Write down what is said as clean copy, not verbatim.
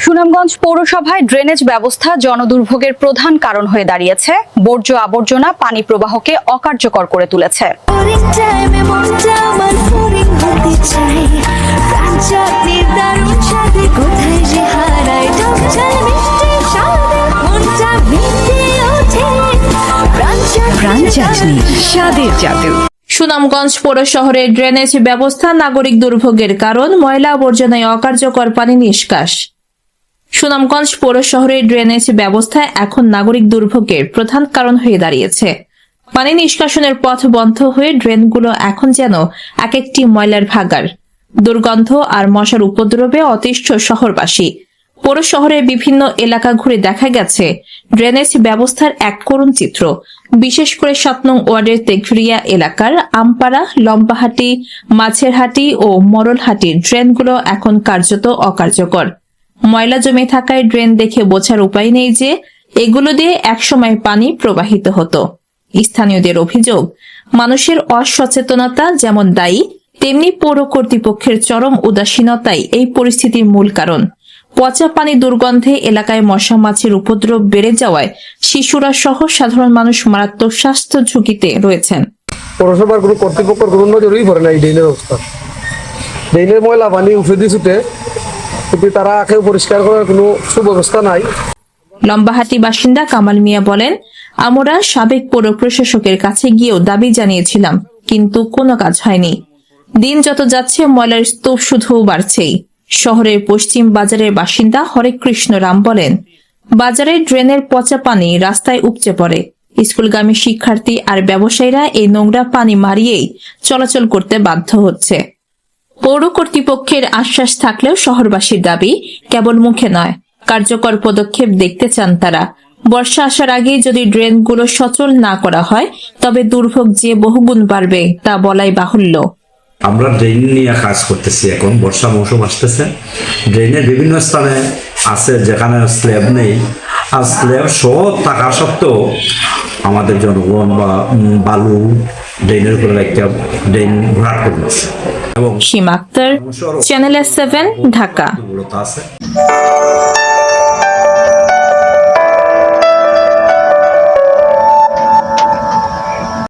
সুনামগঞ্জ পৌরসভায় ড্রেনেজ ব্যবস্থা জনদুর্ভোগের প্রধান কারণ হয়ে দাঁড়িয়েছে। বর্জ্য আবর্জনা পানি প্রবাহকে অকার্যকর করে তুলেছে। সুনামগঞ্জ পৌর শহরের ড্রেনেজ ব্যবস্থা নাগরিক দুর্ভোগের কারণ, ময়লা আবর্জনায় অকার্যকর পানি নিষ্কাশ। সুনামগঞ্জ পৌর শহরের ড্রেনেজ ব্যবস্থা এখন নাগরিক দুর্ভোগের প্রধান কারণ হয়ে দাঁড়িয়েছে। পানি নিষ্কাশনের পথ বন্ধ হয়ে ড্রেনগুলো এখন যেন এক একটি ময়লার ভাগাড়। দুর্গন্ধ আর মশার উপদ্রবে অতিষ্ঠ শহরবাসী। পৌর শহরের বিভিন্ন এলাকা ঘুরে দেখা গেছে ড্রেনেজ ব্যবস্থার এক করুণ চিত্র। বিশেষ করে ৭ নং ওয়ার্ডের তেঘরিয়া এলাকার আমপাড়া, লম্বাহাটি, মাছেরহাটি ও মরলহাটির ড্রেনগুলো এখন কার্যত অকার্যকর। ময়লা জমে থাকায় ড্রেন দেখে বোঝার উপায় নেই যে এগুলো দিয়ে একসময় পানি প্রবাহিত হতো। স্থানীয়দের অভিযোগ, মানুষের অসচেতনতা যেমন দায়ী, তেমনি পৌর কর্তৃপক্ষের চরম উদাসীনতাই এই পরিস্থিতির মূল কারণ। পচা পানি দুর্গন্ধে এলাকায় মশা মাছির উপদ্রব বেড়ে যাওয়ায় শিশুরা সহ সাধারণ মানুষ মারাত্মক স্বাস্থ্য ঝুঁকিতে রয়েছেন। পৌরসভার কোনো কর্তৃপক্ষের কোনো নজরই পড়ে না এই ড্রেনের অবস্থা। ড্রেনের ময়লা পানি উঠে দিয়ে ছুটে, কিন্তু তারা আখেও পরিষ্কার করার কোনো সুব্যবস্থা নাই। লম্বাহাটি বাসিন্দা কামাল মিয়া বলেন, আমরা সাবেক পৌর প্রশাসকের কাছে গিয়েও দাবি জানিয়েছিলাম, কিন্তু কোনো কাজ হয়নি। দিন যত যাচ্ছে ময়লার স্তূপ শুধু বাড়ছেই। শহরের পশ্চিম বাজারের বাসিন্দা হরেকৃষ্ণ রাম বলেন, বাজারের ড্রেনের পচা পানি রাস্তায় উপচে পড়ে। স্কুলগামী শিক্ষার্থী আর ব্যবসায়ীরা এই নোংরা পানি মারিয়েই চলাচল করতে বাধ্য হচ্ছে। পৌর কর্তৃপক্ষের আশ্বাস থাকলেও শহরবাসীর দাবি কেবল মুখে নয়, কার্যকর পদক্ষেপ দেখতে চান তারা। বর্ষা আসার আগেই যদি ড্রেনগুলো সচল না করা হয়, তবে দুর্ভোগ যে বহুগুণ বাড়বে তা বলাই বাহুল্য। আমরা ড্রেন নিয়ে কাজ করতেছি। এখন বর্ষা মৌসুম আসতেছে, ড্রেনের বিভিন্ন স্থানে আছে যেখানে স্ল্যাব নেই, আর স্ল্যাব সহ থাকা সত্ত্বেও আমাদের জনগণ বা বালু ড্রেনের উপরে একটা ড্রেন ভরাট করতেছে। এবং সীমা আক্তার, চ্যানেল 7, ঢাকা। আছে।